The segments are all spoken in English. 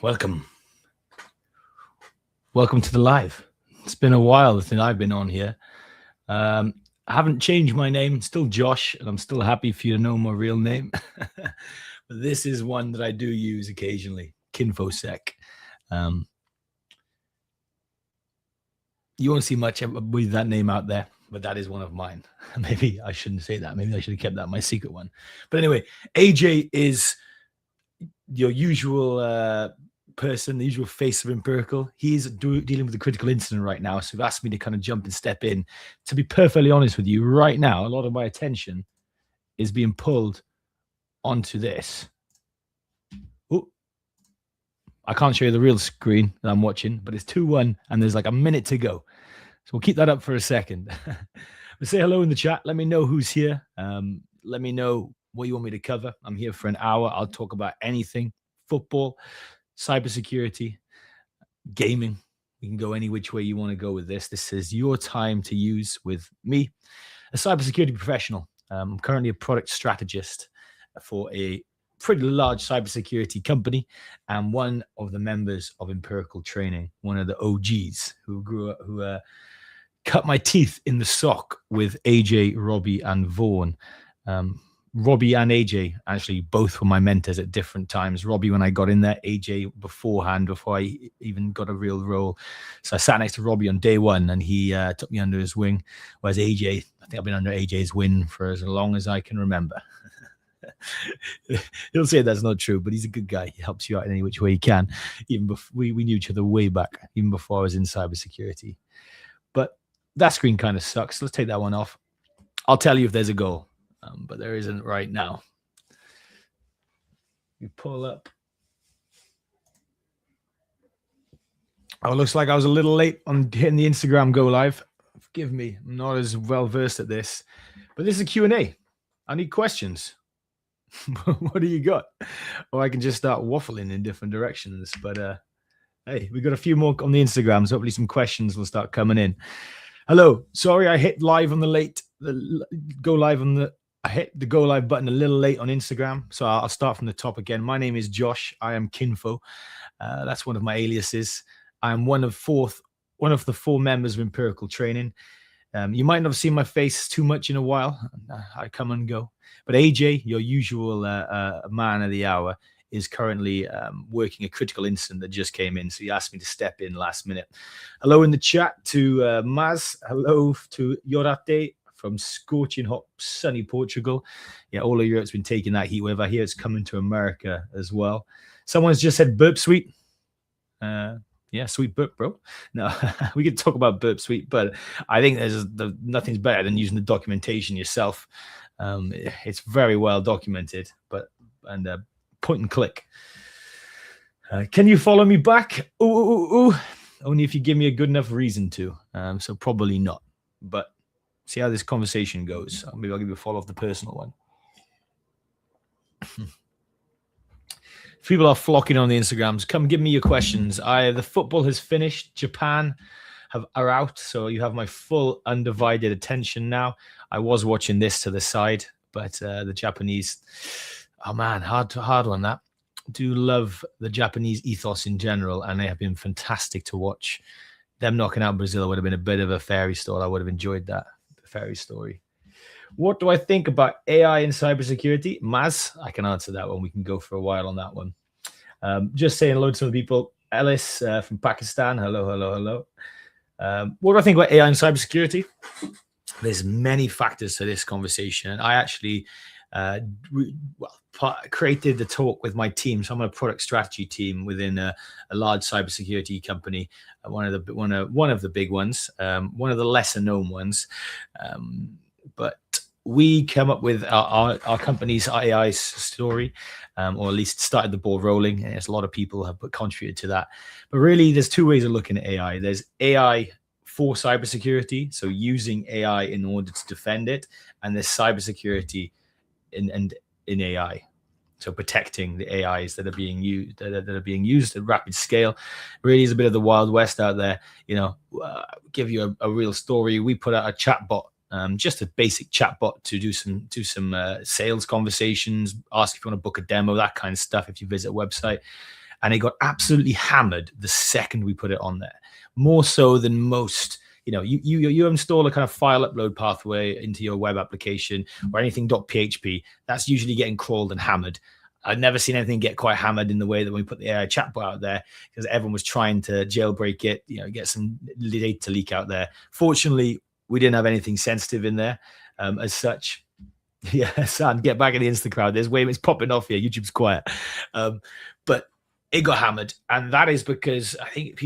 Welcome. Welcome to the live. It's been a while since I've been on here. I haven't changed my name, still Josh, and I'm still happy for you to know my real name. But this is one that I do use occasionally, KinfoSec. You won't see much with that name out there, but that is one of mine. Maybe I shouldn't say that. Maybe I should have kept that my secret one. But anyway, AJ is your usual person, the usual face of Empirical. He's dealing with a critical incident right now, so he's asked me to kind of jump and step in. To be perfectly honest with you, right now, a lot of my attention is being pulled onto this. Ooh. I can't show you the real screen that I'm watching, but it's 2-1, and there's like a minute to go. So we'll keep that up for a second. But say hello in the chat. Let me know who's here. Let me know what you want me to cover. I'm here for an hour. I'll talk about anything: football, cybersecurity, gaming. You can go any which way you want to go with this. This is your time to use with me, a cybersecurity professional. I'm currently a product strategist for a pretty large cybersecurity company, and one of the members of Empirical Training, one of the OGs who cut my teeth in the sock with AJ, Robbie, and Vaughan. Robbie and AJ actually both were my mentors at different times. Robbie when I got in there, AJ beforehand, before I even got a real role. So I sat next to Robbie on day one, and he took me under his wing. Whereas AJ, I think I've been under AJ's wing for as long as I can remember. He'll say that's not true, but he's a good guy. He helps you out in any which way he can. Even before we knew each other way back, even before I was in cybersecurity. But that screen kind of sucks. Let's take that one off. I'll tell you if there's a goal. But there isn't right now. You pull up. Oh, it looks like I was a little late on hitting the Instagram go live. Forgive me, I'm not as well versed at this. But this is a Q&A. I need questions. What do you got? Or I can just start waffling in different directions. But hey, we got a few more on the Instagram, so hopefully some questions will start coming in. Hello. Sorry, I hit live on I hit the go live button a little late on Instagram, so I'll start from the top again. My name is Josh. I am Kinfo. That's one of my aliases. I'm one of the 4 members of Empirical Training. You might not have seen my face too much in a while. I come and go. But AJ, your usual man of the hour, is currently working a critical incident that just came in. So he asked me to step in last minute. Hello in the chat to Maz. Hello to Yorate from scorching hot, sunny Portugal. Yeah, all of Europe's been taking that heat wave. I hear it's coming to America as well. Someone's just said burp sweet. Yeah, sweet burp, bro. No, we could talk about burp sweet, but I think nothing's better than using the documentation yourself. It's very well documented, and point and click. Can you follow me back? Ooh. Only if you give me a good enough reason to. So probably not, but see how this conversation goes. Maybe I'll give you a follow off the personal one. People are flocking on the Instagrams. Come give me your questions. The football has finished. Japan are out, so you have my full undivided attention now. I was watching this to the side, but the Japanese, oh man, hard on that. Do love the Japanese ethos in general, and they have been fantastic to watch. Them knocking out Brazil would have been a bit of a fairy story. I would have enjoyed that fairy story. What do I think about AI and cybersecurity? Maz, I can answer that one. We can go for a while on that one. Just saying hello to some people. Ellis from Pakistan. Hello. What do I think about AI and cybersecurity? There's many factors to this conversation. And I actually created the talk with my team. So I'm on a product strategy team within a large cybersecurity company, one of the big ones, one of the lesser known ones. But we come up with our company's AI story, or at least started the ball rolling. And a lot of people have contributed to that. But really, there's 2 ways of looking at AI. There's AI for cybersecurity, so using AI in order to defend it, and there's cybersecurity in AI, so protecting the AIs that are being used at rapid scale. Really is a bit of the Wild West out there. Give you a real story. We put out a chatbot, just a basic chatbot to do some sales conversations, ask if you want to book a demo, that kind of stuff. If you visit a website, and it got absolutely hammered the second we put it on there, more so than most. You install a kind of file upload pathway into your web application or anything .php, that's usually getting crawled and hammered. I've never seen anything get quite hammered in the way that when we put the AI chatbot out there, because everyone was trying to jailbreak it, get some data leak out there. Fortunately, we didn't have anything sensitive in there as such. Yeah, son, get back in the Insta crowd. It's popping off here. YouTube's quiet. But it got hammered. And that is because I think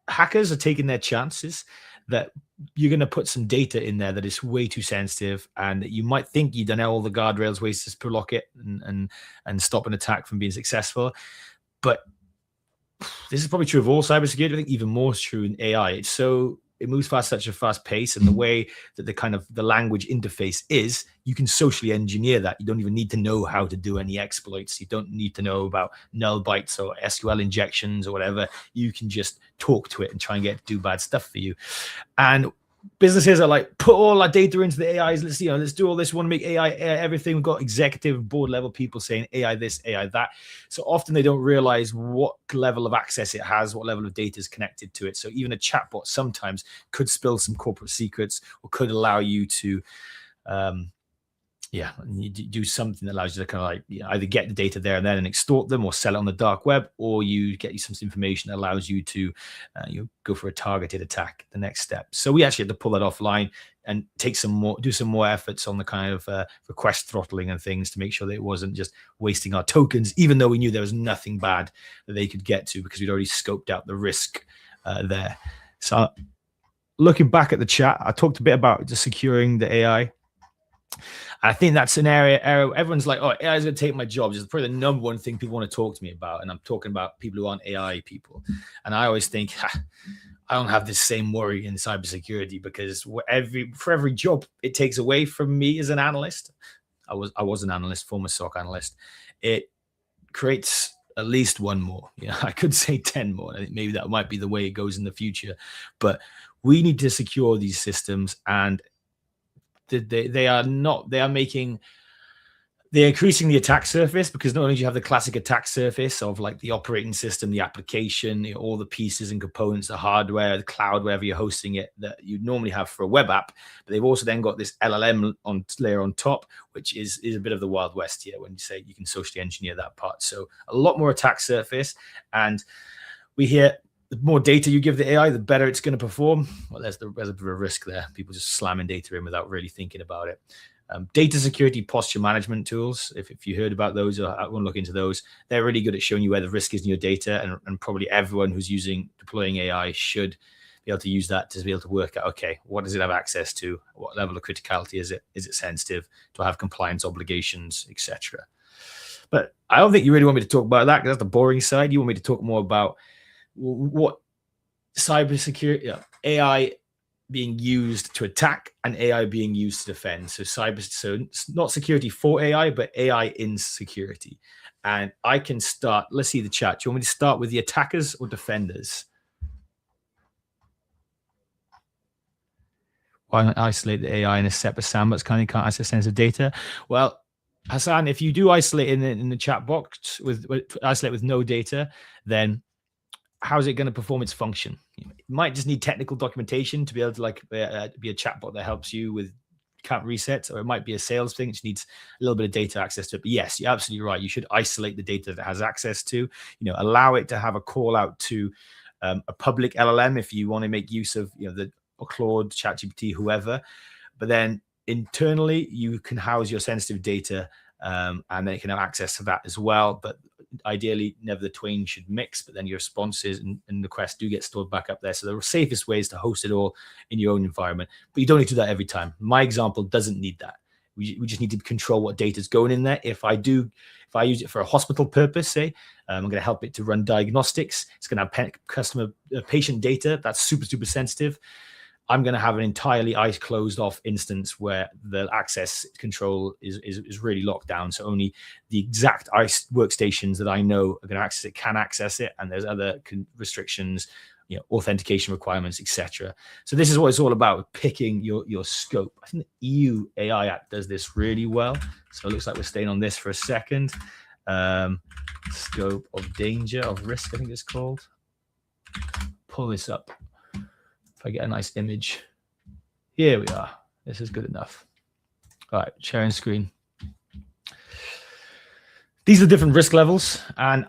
hackers are taking their chances that you're going to put some data in there that is way too sensitive, and you might think you've done all the guardrails ways to block it and stop an attack from being successful. But this is probably true of all cybersecurity. I think even more true in AI. It moves such a fast pace, and the way that the language interface is, you can socially engineer that. You don't even need to know how to do any exploits. You don't need to know about null bytes or SQL injections or whatever. You can just talk to it and try and get it to do bad stuff for you. And businesses are like, put all our data into the AIs. Let's do all this. We want to make AI everything. We've got executive board level people saying AI this, AI that. So often they don't realize what level of access it has, what level of data is connected to it. So even a chatbot sometimes could spill some corporate secrets or could allow you to you do something that allows you to kind of either get the data there and then and extort them, or sell it on the dark web, or you get you some information that allows you to go for a targeted attack, the next step. So we actually had to pull that offline and do some more efforts on the kind of request throttling and things to make sure that it wasn't just wasting our tokens, even though we knew there was nothing bad that they could get to because we'd already scoped out the risk there. So looking back at the chat, I talked a bit about just securing the AI. I think that's an area everyone's like, oh, AI is going to take my jobs. It's probably the number one thing people want to talk to me about. And I'm talking about people who aren't AI people. And I always think, I don't have this same worry in cybersecurity, because for every job it takes away from me as an analyst, I was an analyst, former SOC analyst, it creates at least one more. I could say 10 more. I think maybe that might be the way it goes in the future. But we need to secure these systems, and they're increasing the attack surface, because not only do you have the classic attack surface of like the operating system, the application, all the pieces and components, the hardware, the cloud, wherever you're hosting it, that you'd normally have for a web app, but they've also then got this LLM layer on top, which is a bit of the Wild West here when you say you can socially engineer that part. So a lot more attack surface, and we hear the more data you give the AI, the better it's going to perform. Well, there's a bit of a risk there. People just slamming data in without really thinking about it. Data security posture management tools, if you heard about those, or I won't look into those, they're really good at showing you where the risk is in your data, and probably everyone who's deploying AI should be able to use that to be able to work out, okay, what does it have access to? What level of criticality is it? Is it sensitive? Do I have compliance obligations, etc.? But I don't think you really want me to talk about that, because that's the boring side. You want me to talk more about what cybersecurity, AI being used to attack and AI being used to defend. So not security for AI, but AI in security. And I can start. Let's see the chat. Do you want me to start with the attackers or defenders? Why not isolate the AI in a separate sandbox? Can't access sensitive data? Well, Hassan, if you do isolate in the chat box with isolate with no data, then how's it going to perform its function? It might just need technical documentation to be able to be a chatbot that helps you with account resets, or it might be a sales thing which needs a little bit of data access to it. But yes, you're absolutely right. You should isolate the data that it has access to. Allow it to have a call out to a public LLM if you want to make use of the Claude, ChatGPT, whoever. But then internally, you can house your sensitive data, and then you can have access to that as well. But ideally, never the twain should mix, but then your responses and requests do get stored back up there. So the safest way is to host it all in your own environment, but you don't need to do that every time. My example doesn't need that. We just need to control what data is going in there. If I use it for a hospital purpose, say, I'm going to help it to run diagnostics. It's going to have patient data that's super, super sensitive. I'm going to have an entirely closed off instance where the access control is really locked down. So only the exact ICE workstations that I know are going to access it can access it. And there's other restrictions, authentication requirements, etc. So this is what it's all about, picking your scope. I think the EU AI Act does this really well. So it looks like we're staying on this for a second. Scope of danger, of risk, I think it's called. Pull this up. If I get a nice image. Here we are. This is good enough. All right, sharing screen. These are different risk levels. And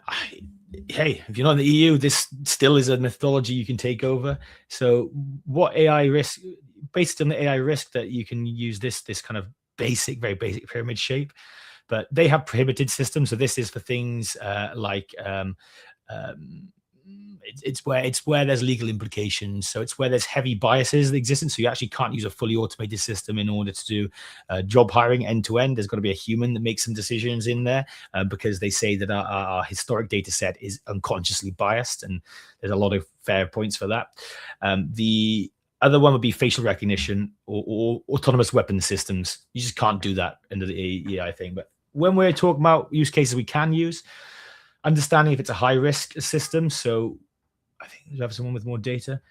hey, if you're not in the EU, this still is a methodology you can take over. So what AI risk, based on the AI risk, that you can use this kind of basic, very basic pyramid shape, but they have prohibited systems. So this is for things like it's where there's legal implications. So it's where there's heavy biases that exist. So you actually can't use a fully automated system in order to do job hiring end to end. There's got to be a human that makes some decisions in there because they say that our historic data set is unconsciously biased, and there's a lot of fair points for that. The other one would be facial recognition or autonomous weapon systems. You just can't do that under the AI thing. But when we're talking about use cases we can use, understanding if it's a high risk system. So I think you have someone with more data.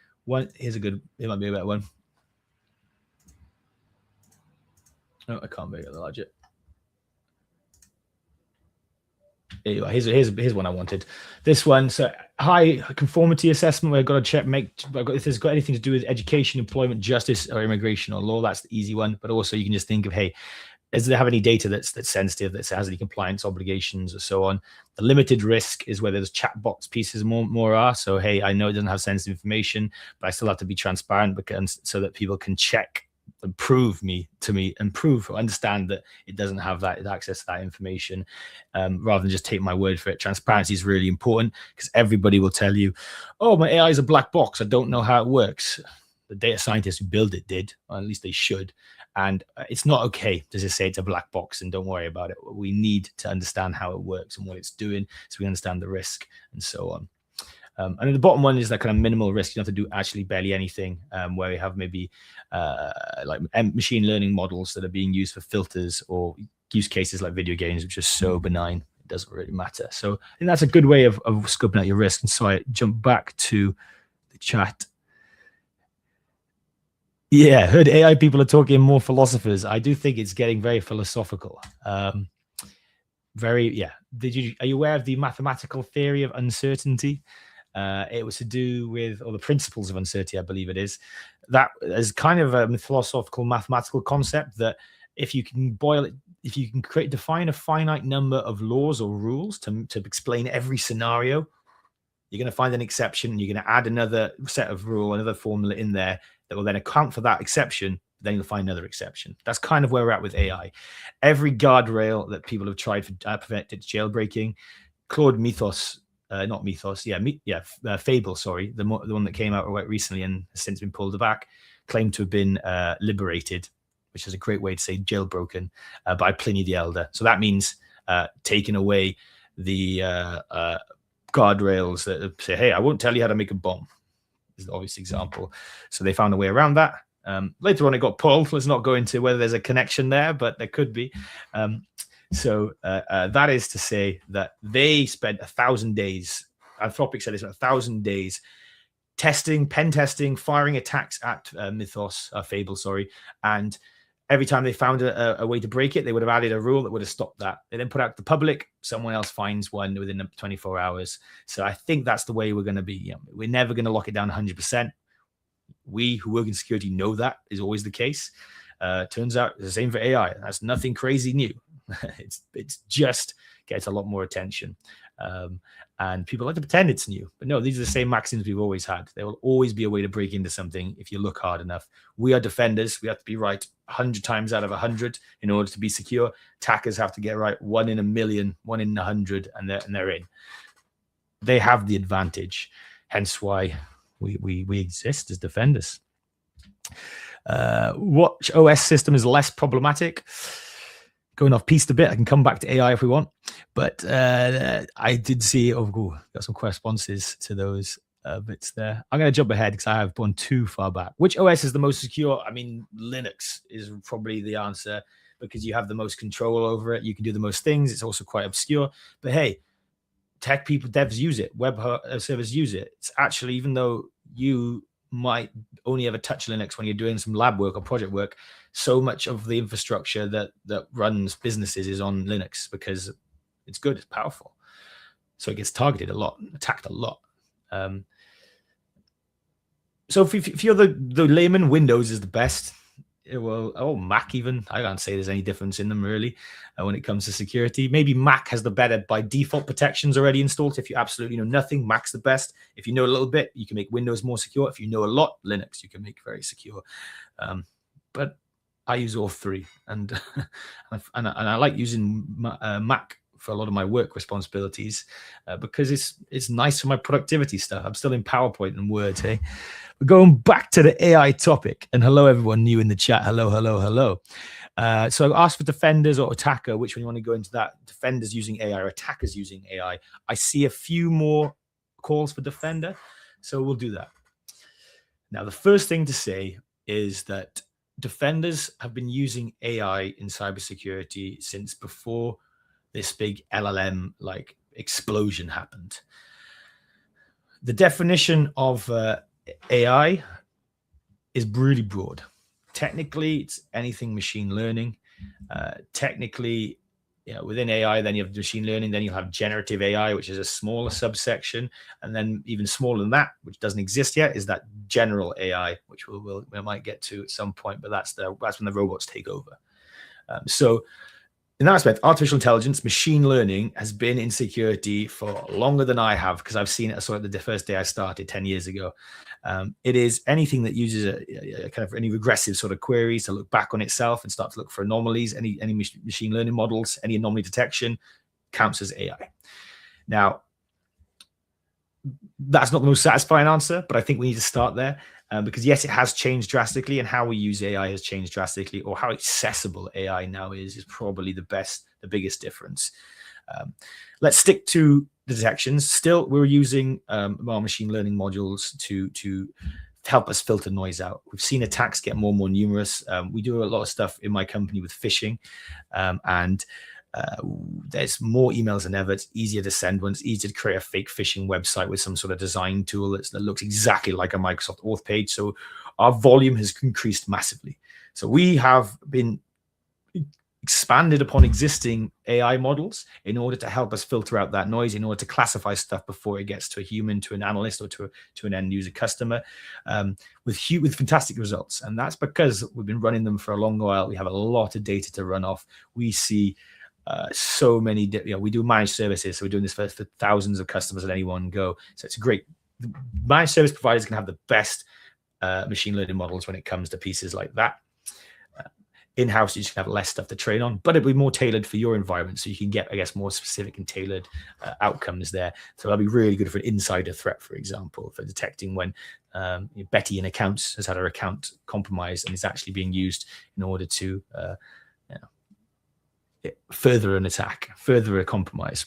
Here's a good, it might be a better one. No, I can't make it larger. Here you are. Here's one I wanted. This one, so high conformity assessment. We've got to check, if there's got anything to do with education, employment, justice, or immigration or law. That's the easy one. But also you can just think of, hey, does it have any data that's sensitive, that has any compliance obligations or so on? The limited risk is where there's chatbots pieces more are. So, hey, I know it doesn't have sensitive information, but I still have to be transparent because so that people can check and prove to me and understand that it doesn't have that access to that information, rather than just take my word for it. Transparency is really important because everybody will tell you, oh, my AI is a black box. I don't know how it works. The data scientists who built it did, or at least they should. And it's not okay to just say it's a black box and don't worry about it. We need to understand how it works and what it's doing so we understand the risk and so on. And then the bottom one is that kind of minimal risk. You don't have to do actually barely anything, where we have maybe like machine learning models that are being used for filters or use cases like video games, which are so benign, it doesn't really matter. So I think that's a good way of scoping out your risk. And so I jump back to the chat. Yeah, heard AI people are talking more philosophers. I do think it's getting very philosophical. Are you aware of the mathematical theory of uncertainty? It was to do with, or the principles of uncertainty, I believe it is. That is kind of a philosophical mathematical concept that if you can boil it, if you can define a finite number of laws or rules to explain every scenario, you're going to find an exception, and you're going to add another set of rule, another formula in there that will then account for that exception. Then you'll find another exception. That's kind of where we're at with AI. Every guardrail that people have tried for prevented jailbreaking, Fable, sorry, the one that came out quite recently and has since been pulled back, claimed to have been liberated, which is a great way to say jailbroken, by Pliny the Elder. So that means taking away the guardrails that say, hey, I won't tell you how to make a bomb. Is the obvious example. So they found a way around that. Later on, it got pulled. Let's not go into whether there's a connection there, but there could be. So that is to say that they spent 1,000 days. Anthropic said they spent 1,000 days pen testing, firing attacks at Fable, and every time they found a way to break it, they would have added a rule that would have stopped that. They then put out to the public. Someone else finds one within 24 hours. So I think that's the way we're going to be. We're never going to lock it down 100%. We who work in security know that is always the case. Turns out it's the same for AI. That's nothing crazy new. it's just gets a lot more attention. And people like to pretend it's new, but no, these are the same maxims we've always had. There will always be a way to break into something if you look hard enough. We are defenders. We have to be right 100 times out of 100 in order to be secure. Attackers have to get right 1 in a million, 1 in 100, and they're in. They have the advantage, hence why we exist as defenders. What OS system is less problematic? Going off piste a bit, I can come back to AI if we want, but I did see, got some responses to those bits there. I'm going to jump ahead because I have gone too far back. Which OS is the most secure? I mean, Linux is probably the answer because you have the most control over it. You can do the most things. It's also quite obscure, but hey, tech people, devs use it. Web servers use it. It's actually, even though you might only ever touch Linux when you're doing some lab work or project work, so much of the infrastructure that runs businesses is on Linux because It's good. It's powerful. So it gets targeted a lot, attacked a lot. So if you're the layman, Windows is the best. Well, Mac even. I can't say there's any difference in them really when it comes to security. Maybe Mac has the better by default protections already installed. If you absolutely know nothing, Mac's the best. If you know a little bit, you can make Windows more secure. If you know a lot, Linux you can make very secure. But I use all three, and I like using Mac for a lot of my work responsibilities because it's nice for my productivity stuff. I'm still in PowerPoint and Word, hey. We're going back to the AI topic, and hello everyone new in the chat. Hello. So I asked for defenders or attacker, which one you want to go into that. Defenders using AI or attackers using AI. I see a few more calls for defender, so we'll do that. Now, the first thing to say is that defenders have been using AI in cybersecurity since before this big LLM like explosion happened. The definition of AI is really broad. Technically, it's anything machine learning. Technically, within AI, then you have machine learning, then you'll have generative AI, which is a smaller subsection. And then even smaller than that, which doesn't exist yet, is that general AI, which we might get to at some point, but that's when the robots take over. So in that respect, artificial intelligence, machine learning has been in security for longer than I have, because I've seen it sort of the first day I started 10 years ago. It is anything that uses a kind of any regressive sort of queries to look back on itself and start to look for anomalies. Any machine learning models, any anomaly detection counts as AI. Now, that's not the most satisfying answer, but I think we need to start there. Because yes, it has changed drastically, and how we use AI has changed drastically, or how accessible AI now is probably the biggest difference. Let's stick to the detections. Still, we're using our machine learning modules to help us filter noise out. We've seen attacks get more and more numerous. We do a lot of stuff in my company with phishing, and there's more emails than ever. It's easier to send one. It's easier to create a fake phishing website with some sort of design tool that looks exactly like a Microsoft Auth page. So our volume has increased massively. So we have been expanded upon existing AI models in order to help us filter out that noise, in order to classify stuff before it gets to a human, to an analyst, or to an end user customer, with fantastic results. And that's because we've been running them for a long while. We have a lot of data to run off. We see so many, we do managed services. So we're doing this for thousands of customers at any one go. So it's great. Managed service providers can have the best machine learning models when it comes to pieces like that. In-house, you just can have less stuff to train on, but it'll be more tailored for your environment. So you can get, I guess, more specific and tailored outcomes there. So that'll be really good for an insider threat, for example, for detecting when Betty in accounts has had her account compromised and is actually being used in order to further an attack, further a compromise.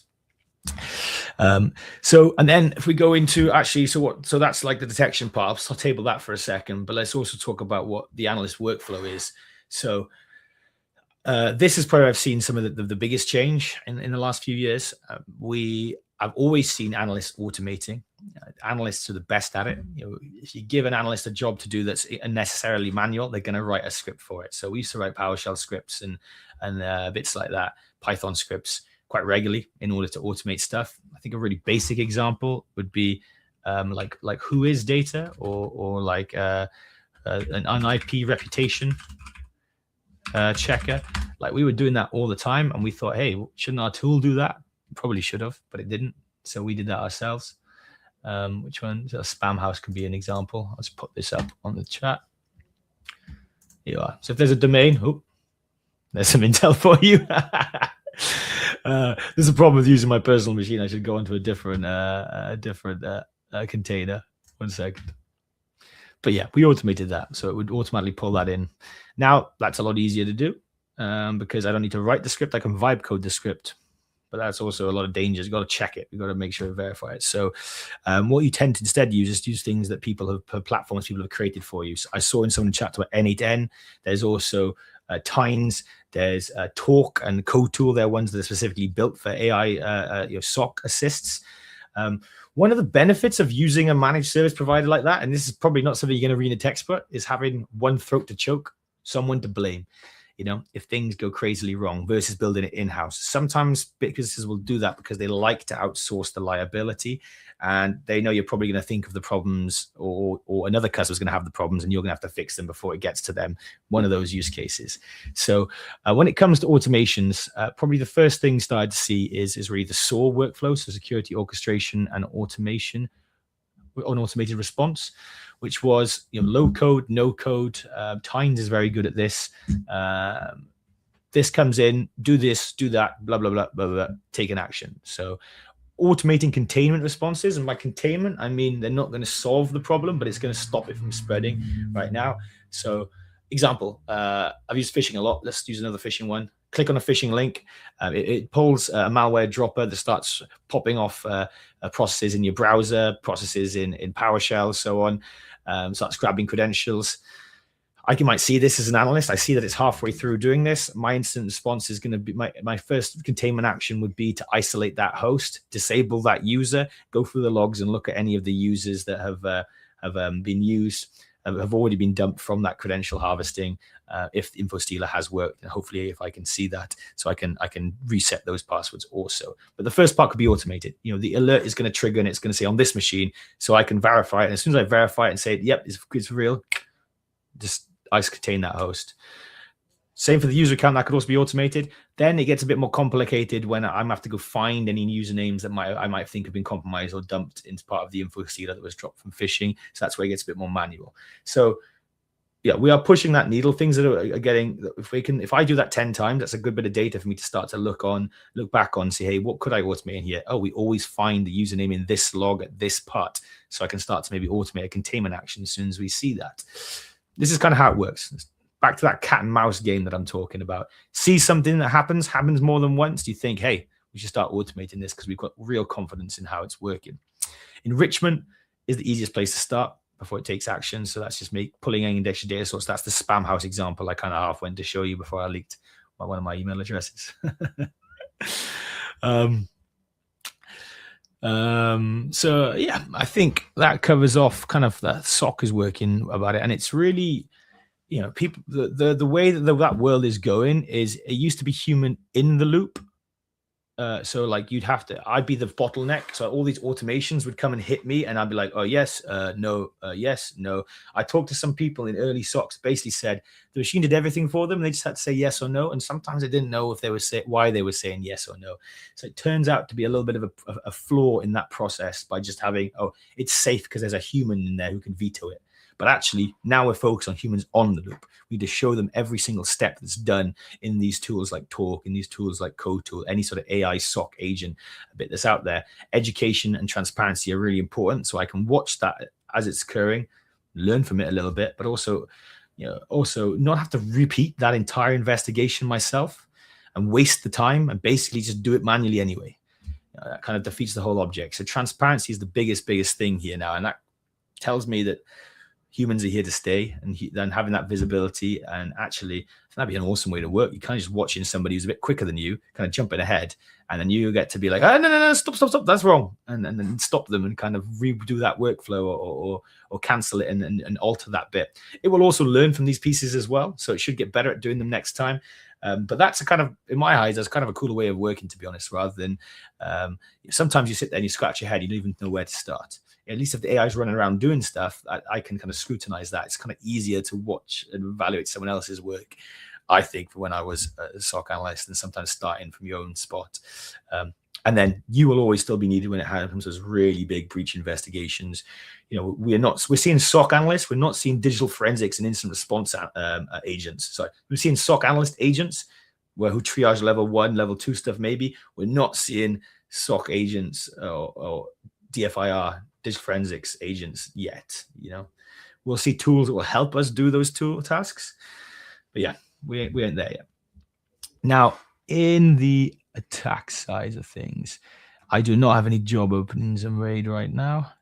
So, and then if we go into actually, so that's like the detection part. I'll table that for a second, but let's also talk about what the analyst workflow is. So this is probably I've seen some of the biggest change in the last few years. I've always seen analysts automating. Analysts are the best at it. If you give an analyst a job to do that's unnecessarily manual, they're going to write a script for it. So we used to write PowerShell scripts and bits like that, Python scripts quite regularly in order to automate stuff. I think a really basic example would be like who is data, or like an IP reputation checker. Like we were doing that all the time, and we thought, hey, shouldn't our tool do that? Probably should have, but it didn't. So we did that ourselves. Which one? So Spam House could be an example. Let's put this up on the chat. Here you are. So if there's a domain, there's some intel for you. There's a problem with using my personal machine. I should go onto a different container. 1 second. But yeah, we automated that. So it would automatically pull that in. Now that's a lot easier to do because I don't need to write the script. I can vibe code the script. But that's also a lot of dangers. You've got to check it. You've got to make sure to verify it. So what you tend to instead use is use things that platforms people have created for you. So I saw in someone chat about N8N. There's also Tines. There's Talk and CodeTool. They're ones that are specifically built for AI SOC assists. One of the benefits of using a managed service provider like that, and this is probably not something you're going to read in a textbook, is having one throat to choke, someone to blame. if things go crazily wrong versus building it in-house. Sometimes businesses will do that because they like to outsource the liability, and they know you're probably going to think of the problems, or another customer's going to have the problems, and you're going to have to fix them before it gets to them. One of those use cases. So when it comes to automations, probably the first thing started to see is really the SOAR workflow, so security orchestration and automation, on automated response, which was low code, no code. Tynes is very good at this. This comes in, do this, do that, blah, blah, blah, blah, blah, take an action. So automating containment responses, and by containment, I mean they're not going to solve the problem, but it's going to stop it from spreading right now. So example, I've used phishing a lot. Let's use another phishing one. Click on a phishing link. It pulls a malware dropper that starts popping off processes in your browser, processes in PowerShell, so on, starts grabbing credentials. I might see this as an analyst. I see that it's halfway through doing this. My instant response is going to be, my first containment action would be to isolate that host, disable that user, go through the logs and look at any of the users that have been used, have already been dumped from that credential harvesting. If the InfoStealer has worked, and hopefully if I can see that, so I can reset those passwords also. But the first part could be automated. The alert is going to trigger and it's going to say on this machine, so I can verify it. And as soon as I verify it and say, yep, it's real, just ice contain that host. Same for the user account, that could also be automated. Then it gets a bit more complicated when I'm have to go find any usernames that I might think have been compromised or dumped into part of the InfoStealer that was dropped from phishing. So that's where it gets a bit more manual. So yeah, we are pushing that needle. Things that are getting, if I do that 10 times, that's a good bit of data for me to start to look back on, say, hey, what could I automate in here? Oh, we always find the username in this log at this part. So I can start to maybe automate a containment action as soon as we see that. This is kind of how it works. Back to that cat and mouse game that I'm talking about. See something that happens more than once, you think, hey, we should start automating this because we've got real confidence in how it's working. Enrichment is the easiest place to start before it takes action. So that's just me pulling in indexed data source. That's the spam house example I kind of half went to show you before I leaked one of my email addresses. So yeah, I think that covers off kind of that SOC is working about it. And it's really, people, the way that world is going is it used to be human in the loop. So like I'd be the bottleneck. So all these automations would come and hit me and I'd be like, oh, yes, no, yes, no. I talked to some people in early SOCs, basically said the machine did everything for them. They just had to say yes or no. And sometimes they didn't know if they were why they were saying yes or no. So it turns out to be a little bit of a flaw in that process by just having, oh, it's safe because there's a human in there who can veto it. But actually, now we're focused on humans on the loop. We need to show them every single step that's done in these tools like Talk, in these tools like CodeTool, any sort of AI SOC agent, a bit that's out there. Education and transparency are really important. So I can watch that as it's occurring, learn from it a little bit, but also not have to repeat that entire investigation myself and waste the time and basically just do it manually anyway. That kind of defeats the whole object. So transparency is the biggest thing here now. And that tells me that humans are here to stay, and then having that visibility, and actually that'd be an awesome way to work. You kind of just watching somebody who's a bit quicker than you, kind of jumping ahead, and then you get to be like, oh, no, stop, that's wrong, and then stop them and kind of redo that workflow or cancel it and alter that bit. It will also learn from these pieces as well, so it should get better at doing them next time. But that's a kind of, in my eyes, that's kind of a cooler way of working, to be honest, rather than sometimes you sit there and you scratch your head, you don't even know where to start. At least if the AI is running around doing stuff, I can kind of scrutinize that. It's kind of easier to watch and evaluate someone else's work, I think, for when I was a SOC analyst, and sometimes starting from your own spot. And then you will always still be needed when it comes to those really big breach investigations. We're seeing SOC analysts. We're not seeing digital forensics and incident response agents. So we're seeing SOC analyst agents who triage level 1, level 2 stuff maybe. We're not seeing SOC agents or DFIR, digital forensics agents yet. We'll see tools that will help us do those tasks. But yeah, we ain't there yet. Now, in the attack side of things, I do not have any job openings on Raid right now.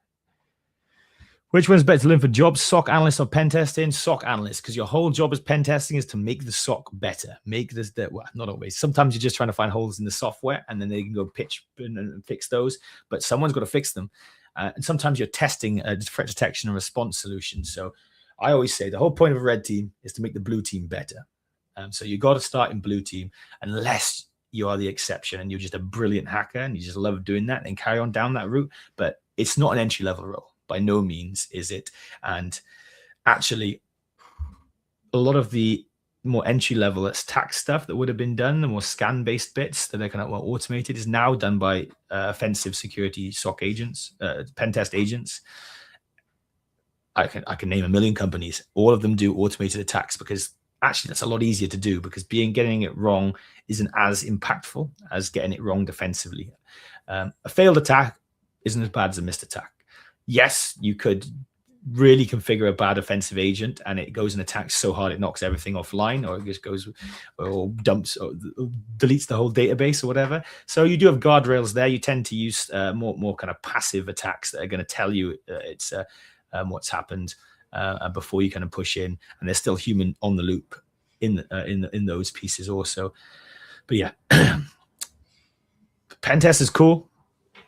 Which one's better to learn for jobs, SOC analyst or pen testing? SOC analyst, because your whole job as pen testing is to make the SOC better. Well, not always. Sometimes you're just trying to find holes in the software, and then they can go pitch and fix those. But someone's got to fix them. And sometimes you're testing a threat detection and response solution. So I always say the whole point of a red team is to make the blue team better. So you got to start in blue team, unless you are the exception and you're just a brilliant hacker and you just love doing that, and carry on down that route. But it's not an entry level role, by no means is it. And actually, a lot of the more entry level attack stuff that would have been done, the more scan based bits that are kind of more automated, is now done by offensive security SOC agents, pen test agents. I can name a million companies. All of them do automated attacks, because actually that's a lot easier to do, because getting it wrong isn't as impactful as getting it wrong defensively. A failed attack isn't as bad as a missed attack. Yes, you could really configure a bad offensive agent and it goes and attacks so hard it knocks everything offline, or it just goes or dumps or deletes the whole database or whatever. So you do have guardrails there. You tend to use more kind of passive attacks that are going to tell you it's what's happened before you kind of push in, and there's still human on the loop in those pieces also. But yeah, pen test is cool.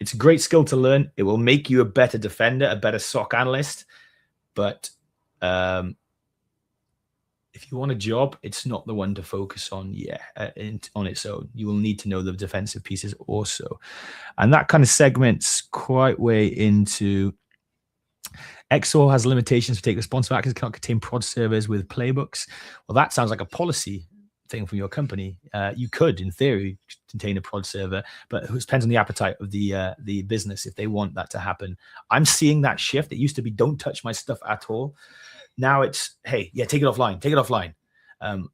It's a great skill to learn. It will make you a better defender, a better SOC analyst. But if you want a job, it's not the one to focus on on its own. You will need to know the defensive pieces also. And that kind of segments quite way into XOR has limitations to take responsive actions, cannot contain prod servers with playbooks. Well, that sounds like a policy thing from your company. You could, in theory, contain a prod server, but it depends on the appetite of the business if they want that to happen. I'm seeing that shift. It used to be, don't touch my stuff at all. Now it's, hey, yeah, take it offline. Take it offline.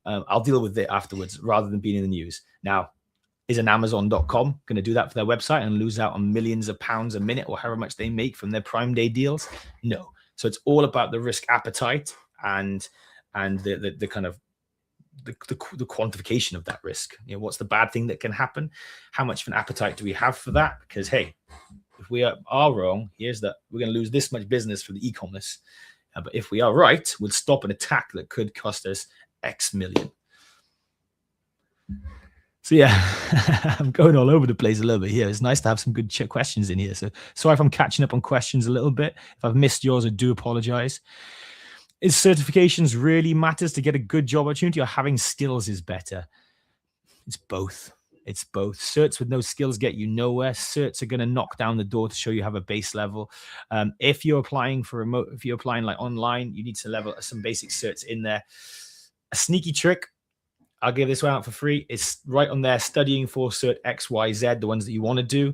I'll deal with it afterwards, rather than being in the news. Now, is an Amazon.com going to do that for their website and lose out on millions of pounds a minute or however much they make from their Prime Day deals? No. So it's all about the risk appetite and the kind of the quantification of that risk. You know, what's the bad thing that can happen? How much of an appetite do we have for that? Because hey, if we are wrong, here's that we're going to lose this much business for the e-commerce. But if we are right, we'll stop an attack that could cost us X million. So yeah, I'm going all over the place a little bit here. It's nice to have some good questions in here. So sorry if I'm catching up on questions a little bit. If I've missed yours, I do apologize. Is certifications really matters to get a good job opportunity, or having skills is better? It's both. It's both. Certs with no skills get you nowhere. Certs are going to knock down the door to show you have a base level. If you're applying for remote, if you're applying like online, you need to level some basic certs in there. A sneaky trick, I'll give this one out for free. It's right on there, studying for cert XYZ, the ones that you want to do.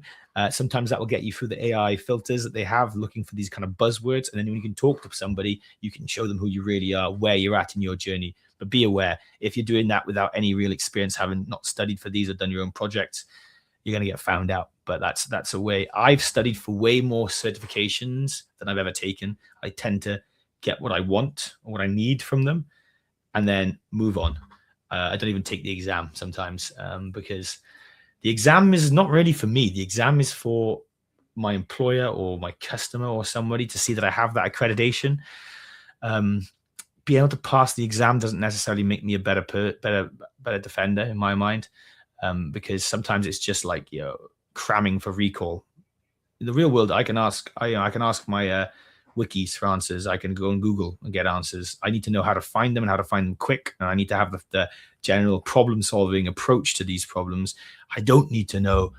Sometimes that will get you through the AI filters that they have, looking for these kind of buzzwords. And then when you can talk to somebody, you can show them who you really are, where you're at in your journey. But be aware, if you're doing that without any real experience, having not studied for these or done your own projects, you're going to get found out. But that's a way. I've studied for way more certifications than I've ever taken. I tend to get what I want or what I need from them and then move on. I don't even take the exam sometimes because the exam is not really for me. The exam is for my employer or my customer or somebody to see that I have that accreditation. Being able to pass the exam doesn't necessarily make me a better defender in my mind, because sometimes it's just like, you know, cramming for recall. In the real world, I can ask my wikis for answers. I can go on Google and get answers. I need to know how to find them and how to find them quick. And I need to have the general problem solving approach to these problems. I don't need to know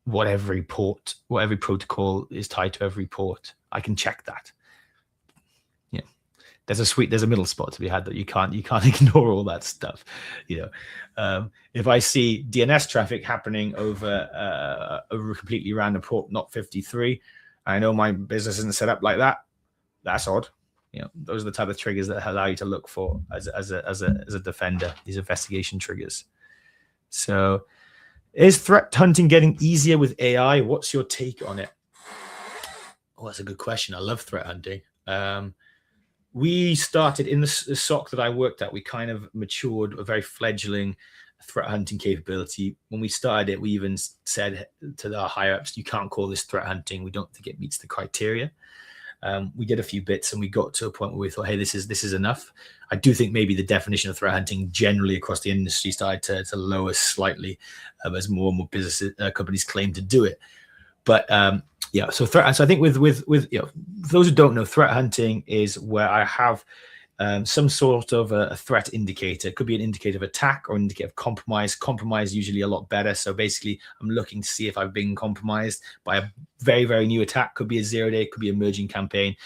what every protocol is tied to every port. I can check that. Yeah. There's a middle spot to be had that you can't ignore all that stuff. You know, if I see DNS traffic happening over a completely random port, not 53, I know my business isn't set up like that. That's odd. You know, those are the type of triggers that allow you to look for as a defender, these investigation triggers. So is threat hunting getting easier with AI? What's your take on it? Oh, that's a good question. I love threat hunting. We started in the SOC that I worked at. We kind of matured a very fledgling threat hunting capability. When we started it, we even said to our higher ups, you can't call this threat hunting. We don't think it meets the criteria. We did a few bits and we got to a point where we thought, hey, this is enough. I do think maybe the definition of threat hunting generally across the industry started to lower slightly as more and more business companies claim to do it. But yeah, so I think with you know, those who don't know, threat hunting is where I have some sort of a threat indicator. It could be an indicator of attack or an indicator of compromise. Compromise usually a lot better. So basically, I'm looking to see if I've been compromised by a very, very new attack. Could be a 0-day, could be a merging campaign.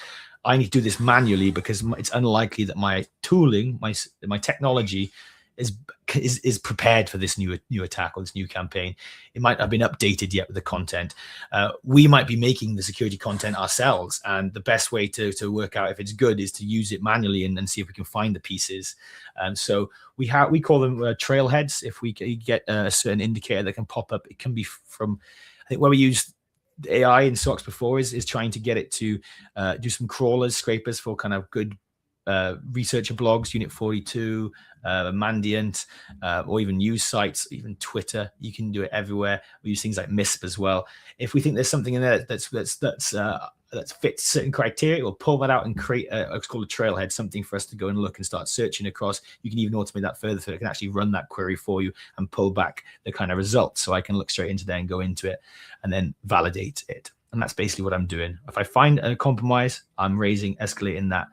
I need to do this manually because it's unlikely that my tooling, my technology is prepared for this new attack or this new campaign. It might not have been updated yet with the content. We might be making the security content ourselves, and the best way to work out if it's good is to use it manually and see if we can find the pieces. So we call them trailheads. If we get a certain indicator that can pop up, it can be from, I think where we use AI in SOCs before is trying to get it to do some crawlers, scrapers for kind of good researcher blogs, Unit 42, Mandiant, or even news sites, even Twitter. You can do it everywhere. We use things like MISP as well. If we think there's something in there that fits certain criteria, we'll pull that out and create what's called a trailhead, something for us to go and look and start searching across. You can even automate that further so it can actually run that query for you and pull back the kind of results. So I can look straight into there and go into it and then validate it. And that's basically what I'm doing. If I find a compromise, I'm escalating that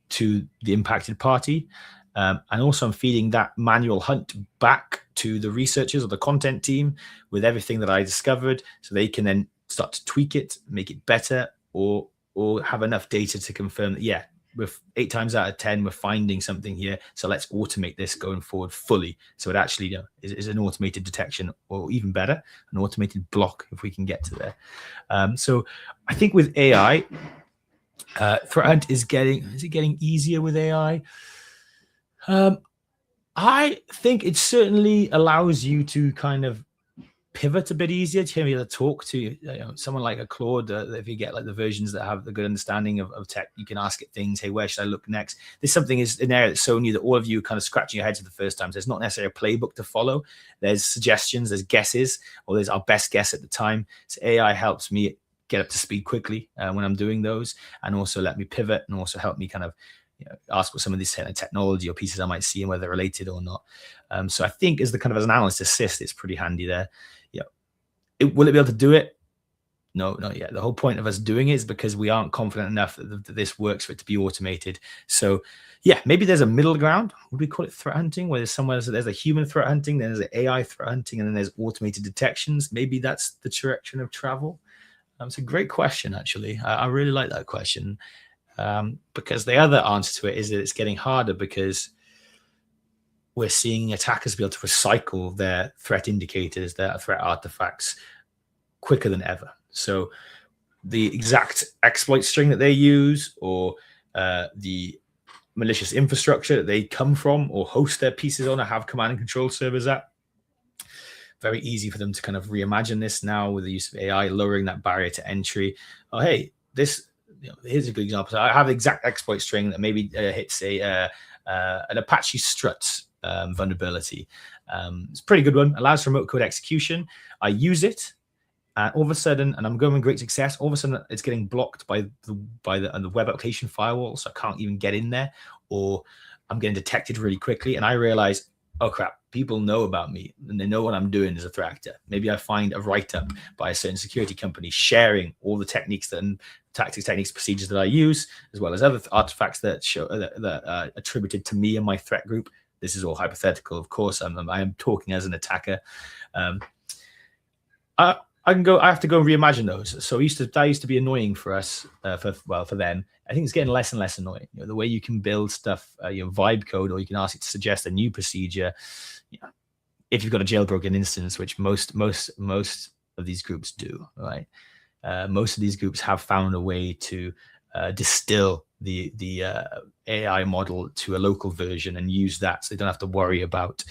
to the impacted party. And also I'm feeding that manual hunt back to the researchers or the content team with everything that I discovered, so they can then start to tweak it, make it better, or have enough data to confirm that, yeah, with 8 times out of 10, we're finding something here. So let's automate this going forward fully. So it actually is an automated detection, or even better, an automated block if we can get to there. So I think with AI, threat hunt is it getting easier with AI? I think it certainly allows you to kind of pivot a bit easier, to be able to talk to someone like a Claude. If you get like the versions that have the good understanding of tech, you can ask it things. Hey, where should I look next? This something is an area that's so new that all of you are kind of scratching your heads for the first time. So there's not necessarily a playbook to follow. There's suggestions, there's guesses, or there's our best guess at the time. So AI helps me get up to speed quickly when I'm doing those, and also let me pivot, and also help me kind of ask what some of these technology or pieces I might see and whether they're related or not. So I think as an analyst assist, it's pretty handy there. Will it be able to do it? No, not yet. The whole point of us doing it is because we aren't confident enough that this works for it to be automated. So yeah, maybe there's a middle ground. Would we call it threat hunting? Where there's a human threat hunting, then there's an AI threat hunting, and then there's automated detections. Maybe that's the direction of travel. It's a great question, actually. I really like that question, because the other answer to it is that it's getting harder because we're seeing attackers be able to recycle their threat indicators, their threat artifacts, quicker than ever. So the exact exploit string that they use, or the malicious infrastructure that they come from or host their pieces on or have command and control servers at, very easy for them to kind of reimagine this now with the use of AI, lowering that barrier to entry. Oh, hey, here's a good example. So I have the exact exploit string that maybe hits an Apache struts vulnerability. It's a pretty good one. Allows for remote code execution. I use it, and all of a sudden, and I'm going with great success, all of a sudden it's getting blocked by the web application firewall, so I can't even get in there, or I'm getting detected really quickly, and I realize, oh crap, people know about me and they know what I'm doing as a threat actor. Maybe I find a write-up by a certain security company sharing all the techniques, procedures that I use, as well as other artifacts that show that are attributed to me and my threat group. This is all hypothetical, of course. I am talking as an attacker. I have to go and reimagine those. So that used to be annoying for us, for them. I think it's getting less and less annoying. The way you can build stuff, vibe code, or you can ask it to suggest a new procedure. If you've got a jailbroken instance, which most of these groups do, right? Most of these groups have found a way to distill the AI model to a local version and use that, so they don't have to worry about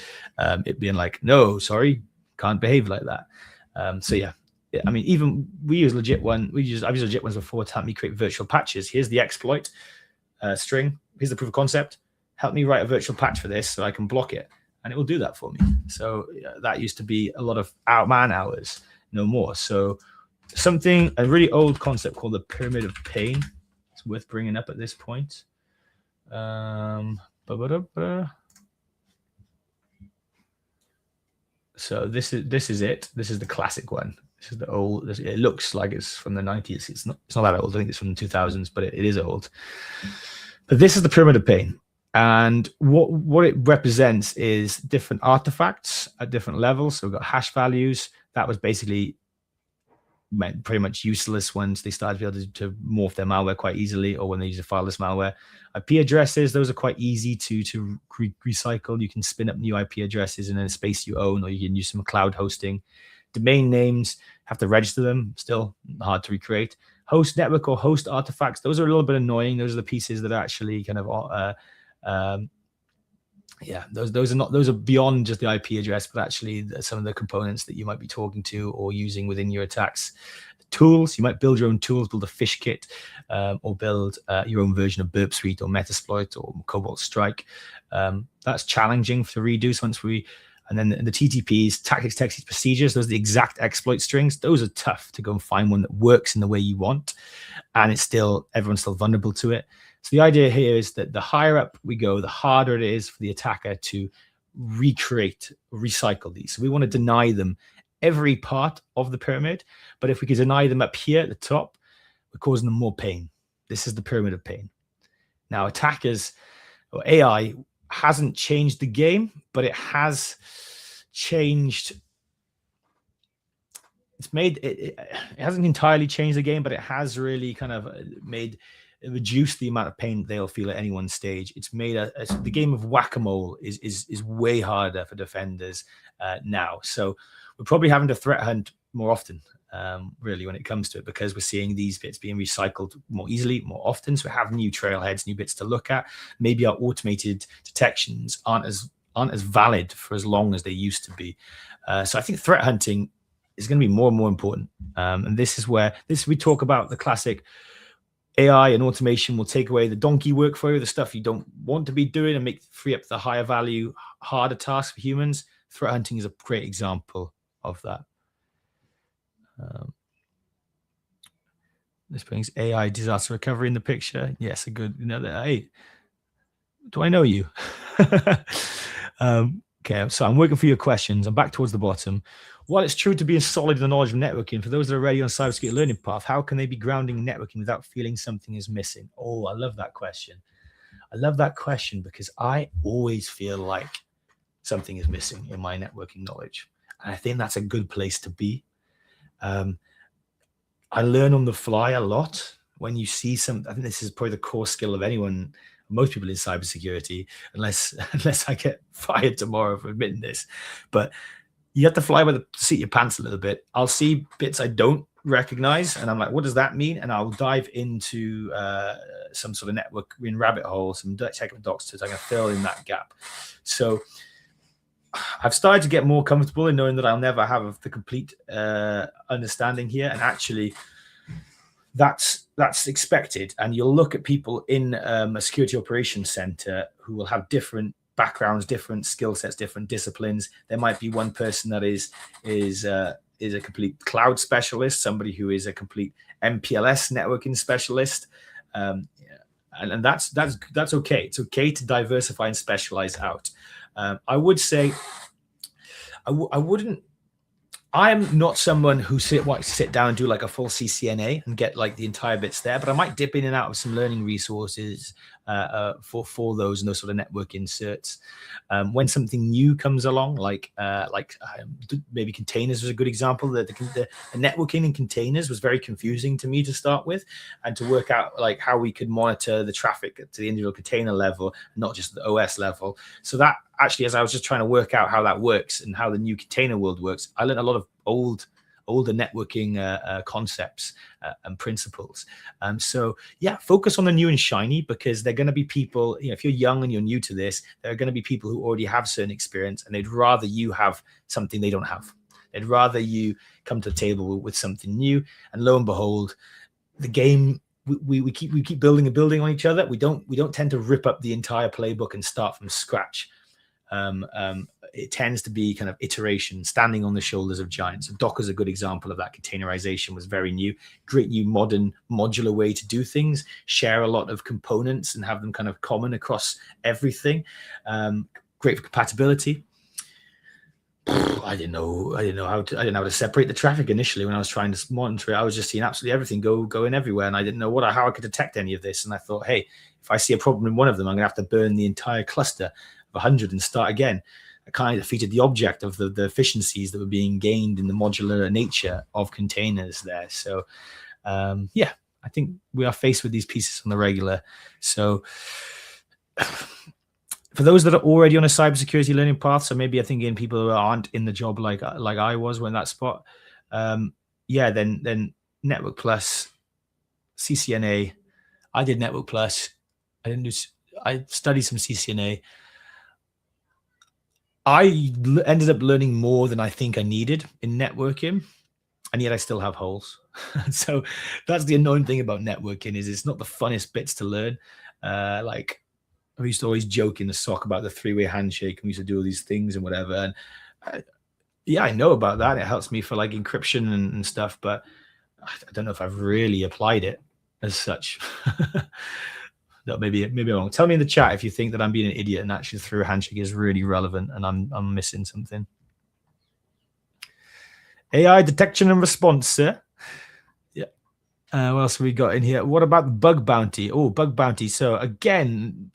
it being like, no, sorry, can't behave like that. So yeah, I mean, even we use legit one. I've used legit ones before to help me create virtual patches. Here's the exploit string. Here's the proof of concept. Help me write a virtual patch for this so I can block it, and it will do that for me. So that used to be a lot of man hours, no more. So a really old concept called the pyramid of pain. It's worth bringing up at this point. So this is it. This is the classic one. This is the old. It looks like it's from the 90s. It's not that old. I think it's from the 2000s, but it is old. But this is the pyramid of pain. And what it represents is different artifacts at different levels. So we've got hash values. That was basically pretty much useless once they started to be able to morph their malware quite easily, or when they use a fileless malware. IP addresses, those are quite easy to recycle. You can spin up new IP addresses in a space you own, or you can use some cloud hosting. Domain names, have to register them, still hard to recreate. Host network or host artifacts, those are a little bit annoying. Those are the pieces that are actually kind of those are beyond just the IP address, but actually some of the components that you might be talking to or using within your attacks. Tools, you might build your own tools, build a fish kit, or build your own version of Burp Suite or Metasploit or Cobalt Strike. That's challenging to redo and then the TTPs, tactics, techniques, procedures, those are the exact exploit strings. Those are tough to go and find one that works in the way you want, and everyone's still vulnerable to it. So the idea here is that the higher up we go, the harder it is for the attacker to recycle these. So we want to deny them every part of the pyramid, but if we could deny them up here at the top, we're causing them more pain. This is the pyramid of pain. Now, attackers or AI hasn't changed the game, but it has changed. It hasn't entirely changed the game, but it has really kind of reduced the amount of pain they'll feel at any one stage. It's made the game of whack-a-mole is way harder for defenders now. So we're probably having to threat hunt more often, really, when it comes to it, because we're seeing these bits being recycled more easily, more often. So we have new trailheads, new bits to look at. Maybe our automated detections aren't as valid for as long as they used to be. So I think threat hunting is going to be more and more important. And this is where we talk about the classic AI and automation will take away the donkey work for you, the stuff you don't want to be doing, and free up the higher value, harder tasks for humans. Threat hunting is a great example of that. This brings AI disaster recovery in the picture. Yes, a good, hey, do I know you? Okay, so I'm working for your questions. I'm back towards the bottom. While it's true to be solid in the knowledge of networking, for those that are already on cybersecurity learning path, how can they be grounding networking without feeling something is missing? Oh, I love that question. I love that question because I always feel like something is missing in my networking knowledge. And I think that's a good place to be. I learn on the fly a lot. When you see I think this is probably the core skill of anyone, most people in cybersecurity, unless I get fired tomorrow for admitting this. But you have to fly by the seat of your pants a little bit. I'll see bits I don't recognize, and I'm like, what does that mean? And I'll dive into some sort of network in rabbit hole, some technical docs so I can fill in that gap. So I've started to get more comfortable in knowing that I'll never have the complete understanding here, and actually that's expected. And you'll look at people in a security operations center who will have different backgrounds, different skill sets, different disciplines. There might be one person that is a complete cloud specialist, somebody who is a complete MPLS networking specialist, and that's okay. It's okay to diversify and specialize out. I would say I'm not someone who sit down and do like a full CCNA and get like the entire bits there, but I might dip in and out of some learning resources for those and those sort of network inserts. When something new comes along, like maybe containers was a good example. The networking in containers was very confusing to me to start with, and to work out like how we could monitor the traffic to the individual container level, not just the OS level. So that actually, as I was just trying to work out how that works and how the new container world works, I learned a lot of older networking concepts and principles. So yeah, focus on the new and shiny, because they're going to be people, if you're young and you're new to this, there are going to be people who already have certain experience, and they'd rather you have something they don't have. They'd rather you come to the table with something new. And lo and behold, the game, we keep building and building on each other. We don't tend to rip up the entire playbook and start from scratch. It tends to be kind of iteration, standing on the shoulders of giants. So Docker's a good example of that. Containerization was very new, great new modern modular way to do things, share a lot of components and have them kind of common across everything. Great for compatibility. I didn't know how to, I didn't know how to separate the traffic initially when I was trying to monitor it. I was just seeing absolutely everything going everywhere, and I didn't know how I could detect any of this. And I thought, hey, if I see a problem in one of them, I'm gonna have to burn the entire cluster of 100 and start again. I kind of defeated the object of the efficiencies that were being gained in the modular nature of containers there. So yeah, I think we are faced with these pieces on the regular. So for those that are already on a cybersecurity learning path, so maybe I'm thinking people who aren't in the job like I was when that spot, yeah, then Network Plus, CCNA. I did Network Plus. I studied some CCNA. I ended up learning more than I think I needed in networking, and yet I still have holes. So that's the annoying thing about networking, is it's not the funnest bits to learn. Like, I used to always joke in the SOC about the 3-way handshake, and we used to do all these things and whatever. And yeah, I know about that. It helps me for like encryption and stuff, but I don't know if I've really applied it as such. No, maybe I'm wrong. Tell me in the chat if you think that I'm being an idiot and actually the 3-way handshake is really relevant and I'm missing something. AI detection and response, sir. Yeah. What else have we got in here? What about bug bounty? Oh, bug bounty. So again,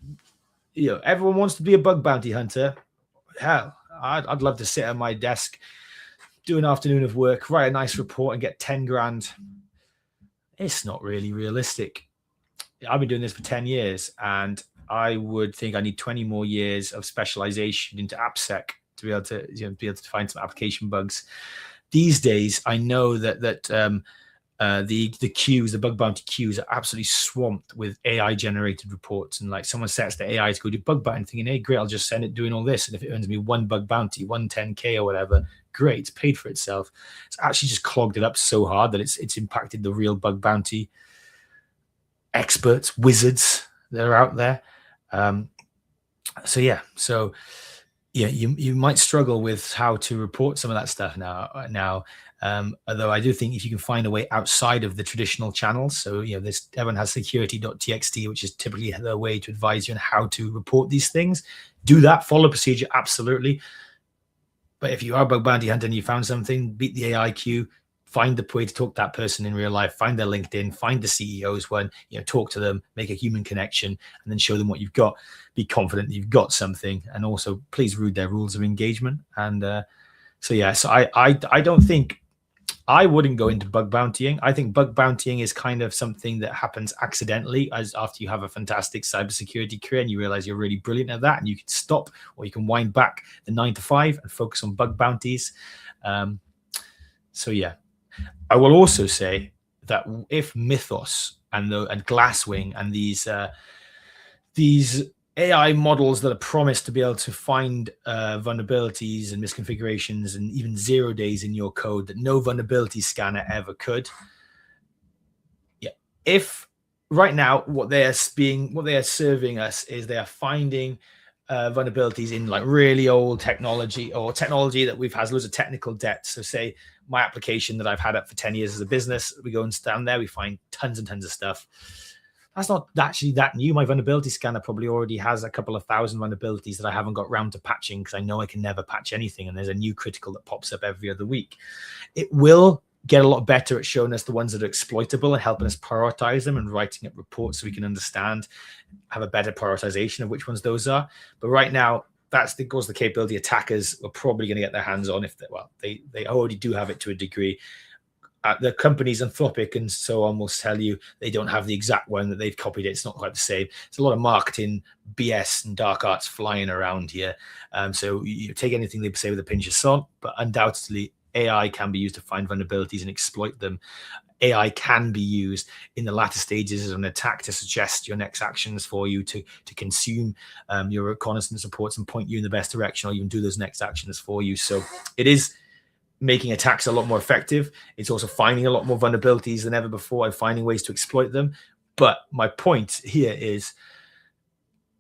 everyone wants to be a bug bounty hunter. Hell, I'd love to sit at my desk, do an afternoon of work, write a nice report and get 10 grand. It's not really realistic. I've been doing this for 10 years, and I would think I need 20 more years of specialization into AppSec to be able to find some application bugs. These days, I know that the queues, the bug bounty queues, are absolutely swamped with AI generated reports. And like, someone sets the AI to go do bug bounty, thinking, hey, great, I'll just send it doing all this. And if it earns me one bug bounty, 110K or whatever, great, it's paid for itself. It's actually just clogged it up so hard that it's impacted the real bug bounty experts, wizards that are out there. So you might struggle with how to report some of that stuff now. Although I do think if you can find a way outside of the traditional channels, so everyone has security.txt, which is typically the way to advise you on how to report these things. Do that, follow procedure, absolutely. But if you are a bug bounty hunter and you found something, beat the AI queue, find the way to talk to that person in real life, find their LinkedIn, find the CEO's one, talk to them, make a human connection, and then show them what you've got. Be confident that you've got something, and also please read their rules of engagement. And so I don't think, I wouldn't go into bug bountying. I think bug bountying is kind of something that happens accidentally, as after you have a fantastic cybersecurity career and you realize you're really brilliant at that, and you can stop, or you can wind back the 9 to 5 and focus on bug bounties. So yeah. I will also say that if Mythos and Glasswing and these AI models that are promised to be able to find vulnerabilities and misconfigurations and even 0 days in your code that no vulnerability scanner ever could, yeah. If right now what they are serving us is they are finding vulnerabilities in like really old technology, or technology that has loads of technical debt. So say my application that I've had up for 10 years as a business, we go and stand there, we find tons and tons of stuff. That's not actually that new. My vulnerability scanner probably already has a couple of thousand vulnerabilities that I haven't got round to patching, because I know I can never patch anything, and there's a new critical that pops up every other week. It will get a lot better at showing us the ones that are exploitable and helping us prioritize them and writing up reports so we can understand, have a better prioritization of which ones those are. But right now, that's the capability attackers are probably going to get their hands on, if they already do have it to a degree. The companies, Anthropic and so on, will tell you they don't have the exact one, that they've copied it. It's not quite the same. It's a lot of marketing BS and dark arts flying around here. So you take anything they say with a pinch of salt, but undoubtedly AI can be used to find vulnerabilities and exploit them. AI can be used in the latter stages as an attack to suggest your next actions for you, to consume your reconnaissance reports and point you in the best direction, or even do those next actions for you. So it is making attacks a lot more effective. It's also finding a lot more vulnerabilities than ever before and finding ways to exploit them. But my point here is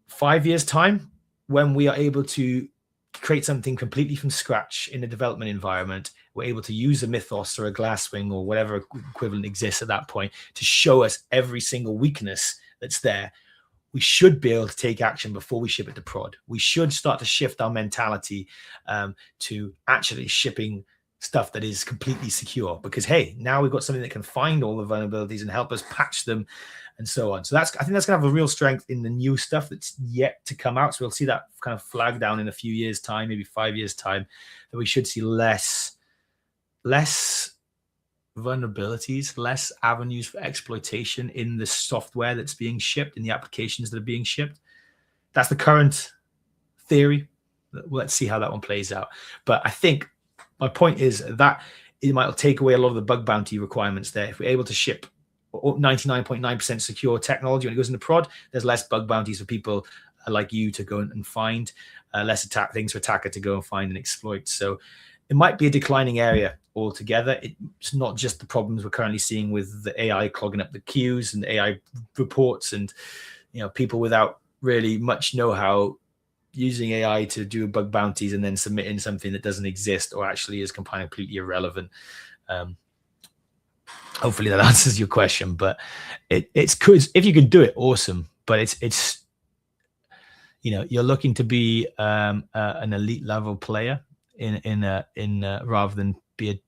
5 years' time, when we are able to create something completely from scratch in a development environment, we're able to use a Mythos or a Glasswing or whatever equivalent exists at that point to show us every single weakness that's there. we should be able to take action before we ship it to prod. We should start to shift our mentality to actually shipping stuff that is completely secure, because hey, now we've got something that can find all the vulnerabilities and help us patch them and so on. So I think that's gonna have a real strength in the new stuff that's yet to come out. So we'll see that kind of flag down in a few years time, maybe 5 years time, that we should see less vulnerabilities, less avenues for exploitation in the software that's being shipped, in the applications that are being shipped. That's the current theory. Let's see how that one plays out. But I think my point is that it might take away a lot of the bug bounty requirements there. If we're able to ship 99.9% secure technology when it goes into prod, there's less bug bounties for people like you to go and find, less things for attacker to go and find and exploit. So it might be a declining area altogether. It's not just the problems we're currently seeing with the AI clogging up the queues and the AI reports and people without really much know-how using AI to do bug bounties and then submitting something that doesn't exist or actually is completely irrelevant. Hopefully that answers your question, but it's good if you can do it. Awesome, but it's you're looking to be an elite level player in rather than be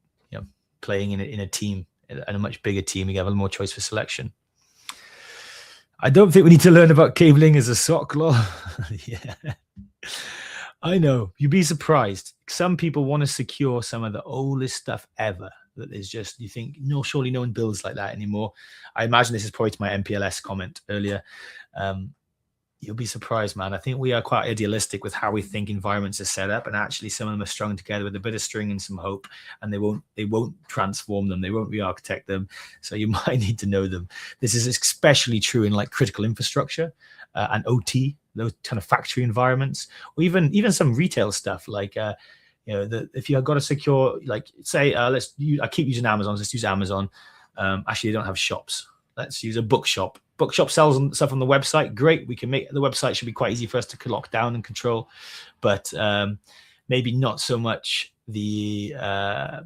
playing in a team, in a much bigger team. You have a little more choice for selection. I don't think we need to learn about cabling as a SOC law. Yeah, I know. You'd be surprised. Some people want to secure some of the oldest stuff ever. That is just, you think, no, surely no one builds like that anymore. I imagine this is probably to my MPLS comment earlier. You'll be surprised, man. I think we are quite idealistic with how we think environments are set up, and actually some of them are strung together with a bit of string and some hope, and they won't transform them, they won't re-architect them. So you might need to know them. This is especially true in like critical infrastructure and OT, those kind of factory environments, or even some retail stuff like if you've got a secure, like say I keep using Amazon, let's use Amazon. Actually, they don't have shops. Let's use a bookshop. Bookshop sells stuff on the website. Great. We can make the website should be quite easy for us to lock down and control, but maybe not so much the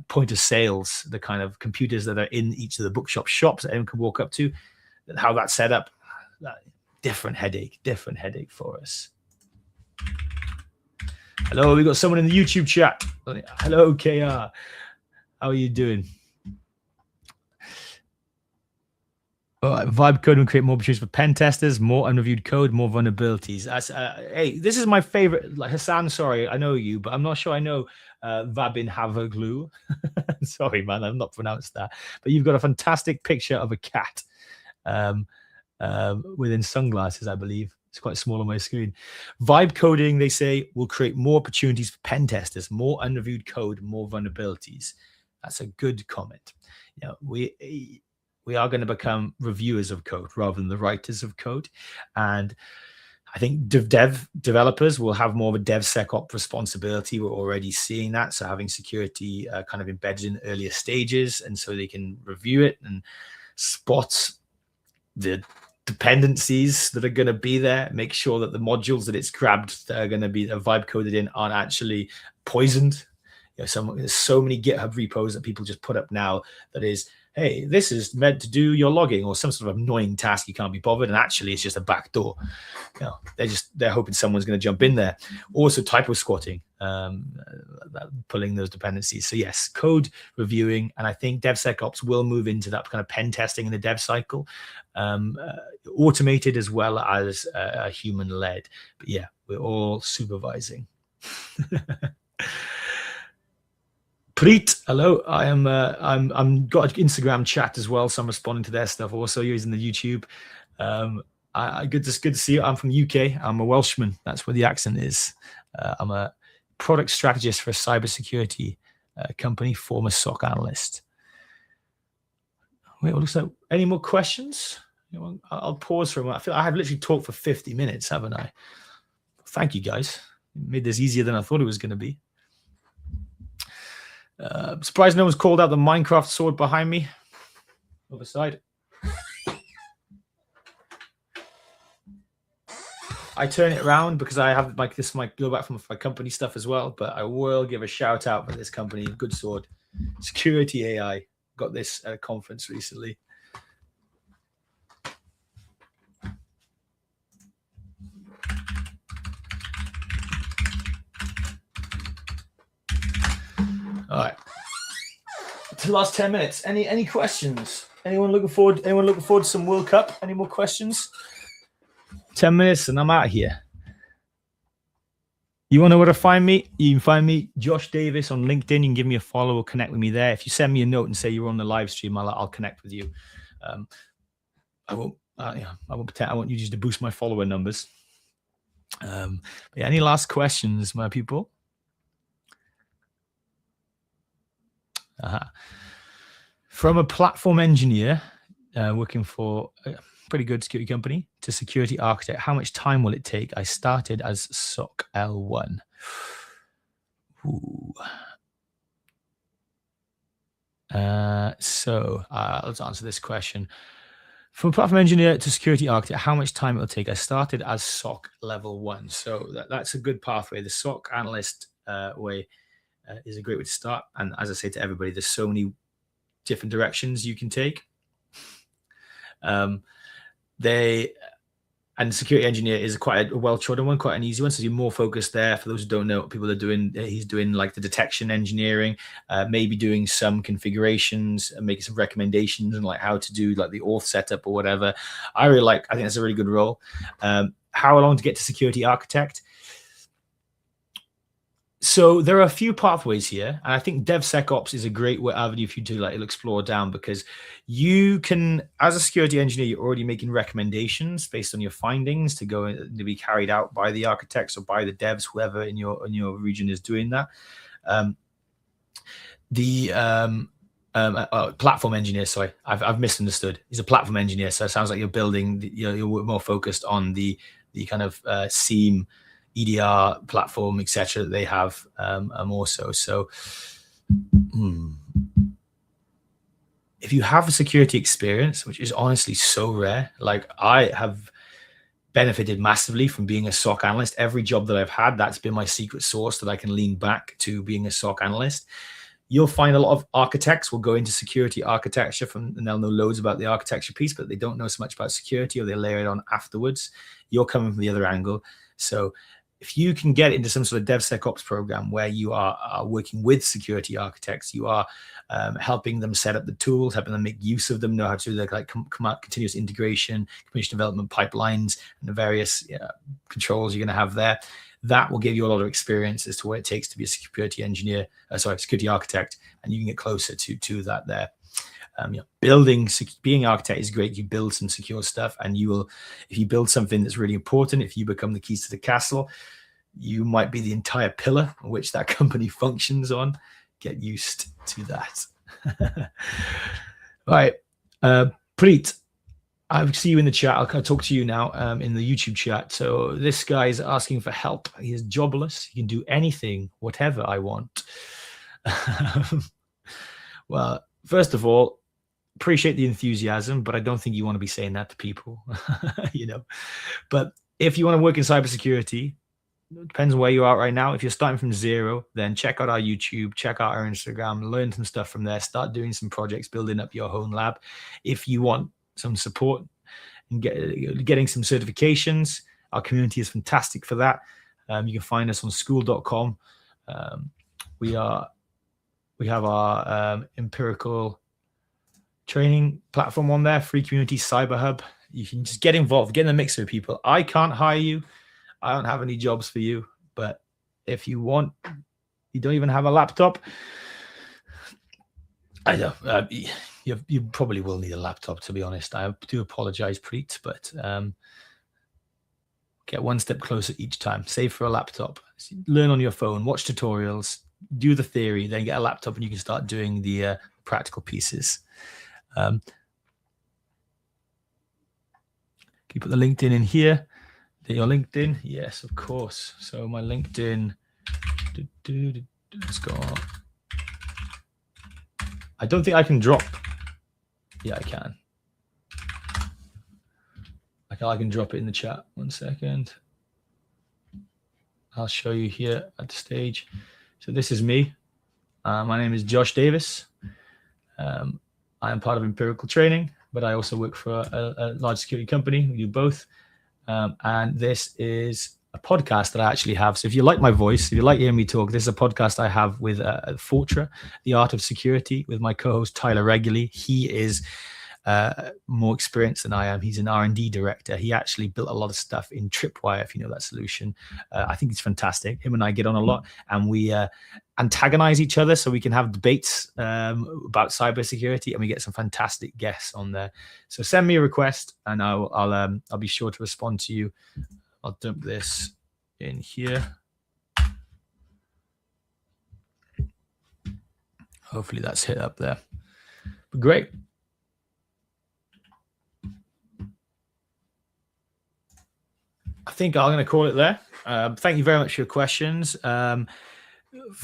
point of sales, the kind of computers that are in each of the bookshop shops that anyone can walk up to, how that's set up. Different headache for us. Hello, we got someone in the YouTube chat. Hello, KR. How are you doing? All right, vibe code will create more opportunities for pen testers, more unreviewed code, more vulnerabilities. That's hey, this is my favorite. Like Hassan, sorry, I know you, but I'm not sure I know Vabin Havaglu. Sorry, man, I've not pronounced that. But you've got a fantastic picture of a cat within sunglasses, I believe. It's quite small on my screen. Vibe coding, they say, will create more opportunities for pen testers, more unreviewed code, more vulnerabilities. That's a good comment. We are going to become reviewers of code rather than the writers of code. And I think developers will have more of a DevSecOps responsibility. We're already seeing that. So having security kind of embedded in earlier stages, and so they can review it and spot the dependencies that are going to be there, make sure that the modules that it's grabbed that are going to be vibe coded in aren't actually poisoned. There's so many GitHub repos that people just put up now that is, hey, this is meant to do your logging or some sort of annoying task you can't be bothered, and actually it's just a backdoor. They're hoping someone's going to jump in there. Also typo squatting, pulling those dependencies. So yes, code reviewing, and I think DevSecOps will move into that kind of pen testing in the dev cycle, automated as well as human-led. But yeah, we're all supervising. Preet, hello. I'm got an Instagram chat as well, so I'm responding to their stuff. Also using the YouTube. Good to see you. I'm from the UK. I'm a Welshman. That's where the accent is. I'm a product strategist for a cybersecurity company, former SOC analyst. Wait, looks like any more questions? I'll pause for a moment. I feel I have literally talked for 50 minutes, haven't I? Thank you, guys. You made this easier than I thought it was going to be. Surprised no one's called out the Minecraft sword behind me. Other side. I turn it around because I have this might go back from my company stuff as well, but I will give a shout out for this company. Good sword. Security AI. Got this at a conference recently. All right. To the last 10 minutes. Any questions? Anyone looking forward to some World Cup? Any more questions? 10 minutes and I'm out of here. You want to know where to find me? You can find me, Josh Davis, on LinkedIn. You can give me a follow or connect with me there. If you send me a note and say you're on the live stream, I'll connect with you. I won't pretend. I want you just to boost my follower numbers. But yeah, any last questions, my people? From a platform engineer working for a pretty good security company to security architect, how much time will it take? I started as SOC L1. Let's answer this question. From a platform engineer to security architect, how much time it will take? I started as SOC level 1. So that's a good pathway. The SOC analyst way is a great way to start. And as I say to everybody, there's so many different directions you can take. And security engineer is quite a well-trodden one, quite an easy one. So you're more focused there. For those who don't know what people are doing, he's doing like the detection engineering, maybe doing some configurations and making some recommendations and like how to do like the auth setup or whatever. I think that's a really good role. How long to get to security architect? So there are a few pathways here, and I think DevSecOps is a great avenue for you to like explore down, because you can, as a security engineer, you're already making recommendations based on your findings to be carried out by the architects or by the devs, whoever in your region is doing that. Platform engineer, sorry, I've misunderstood. He's a platform engineer, so it sounds like you're building. You're more focused on the kind of SIEM, EDR platform, etc. that they have also. So if you have a security experience, which is honestly so rare, like I have benefited massively from being a SOC analyst. Every job that I've had, that's been my secret sauce that I can lean back to being a SOC analyst. You'll find a lot of architects will go into security architecture and they'll know loads about the architecture piece, but they don't know so much about security, or they layer it on afterwards. You're coming from the other angle. So if you can get into some sort of DevSecOps program where you are working with security architects, you are helping them set up the tools, helping them make use of them, know how to do like continuous integration, continuous development pipelines, and the various controls you're going to have there. That will give you a lot of experience as to what it takes to be a security engineer, security architect, and you can get closer to that there. Being an architect is great. You build some secure stuff, and if you build something that's really important, if you become the keys to the castle, you might be the entire pillar on which that company functions on. Get used to that. All right, Preet, I see you in the chat. I'll talk to you now in the YouTube chat. So this guy is asking for help. He is jobless. He can do anything, whatever I want. Well, first of all, appreciate the enthusiasm, but I don't think you want to be saying that to people, But if you want to work in cybersecurity, it depends on where you are right now. If you're starting from zero, then check out our YouTube, check out our Instagram, learn some stuff from there, start doing some projects, building up your own lab. If you want some support and getting some certifications, our community is fantastic for that. You can find us on school.com. We have our empirical training platform on there, free community, cyber hub. You can just get involved, get in the mix with people. I can't hire you. I don't have any jobs for you, but if you want, you don't even have a laptop. I know you probably will need a laptop, to be honest. I do apologize, Preet, but get one step closer each time. Save for a laptop. Learn on your phone, watch tutorials, do the theory, then get a laptop and you can start doing the practical pieces. Can you put the LinkedIn in here? Your LinkedIn? Yes, of course. So my LinkedIn, let's go on. I don't think I can drop. Yeah, I can. I can drop it in the chat. 1 second. I'll show you here at the stage. So this is me. My name is Josh Davis. I am part of Empirical Training, but I also work for a large security company. We do both. And this is podcast that I actually have. So if you like my voice, if you like hearing me talk, this is a podcast I have with Fortra, The Art of Security, with my co-host Tyler Regularly. He is more experienced than I am. He's an R&D director. He actually built a lot of stuff in Tripwire, if you know that solution. I think it's fantastic. Him and I get on a lot, and we antagonize each other so we can have debates about cybersecurity, and we get some fantastic guests on there. So send me a request, and I'll be sure to respond to you. I'll dump this in here. Hopefully that's hit up there. But great. I think I'm going to call it there. Thank you very much for your questions.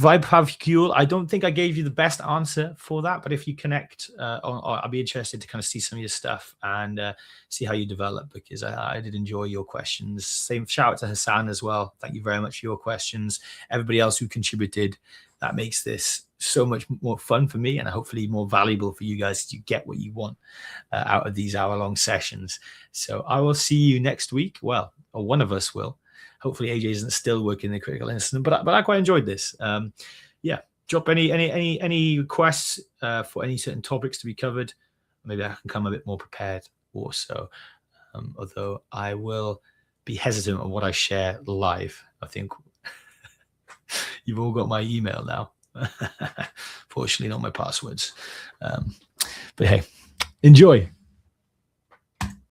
Vibhavicule, I don't think I gave you the best answer for that, but if you connect, I'll be interested to kind of see some of your stuff and see how you develop, because I did enjoy your questions. Same shout out to Hassan as well. Thank you very much for your questions. Everybody else who contributed, that makes this so much more fun for me and hopefully more valuable for you guys to get what you want out of these hour-long sessions. So I will see you next week. Well, or one of us will. Hopefully AJ isn't still working in the critical incident, but I quite enjoyed this. Yeah, drop any requests for any certain topics to be covered. Maybe I can come a bit more prepared also. Although I will be hesitant on what I share live. I think you've all got my email now. Fortunately, not my passwords. But hey, enjoy.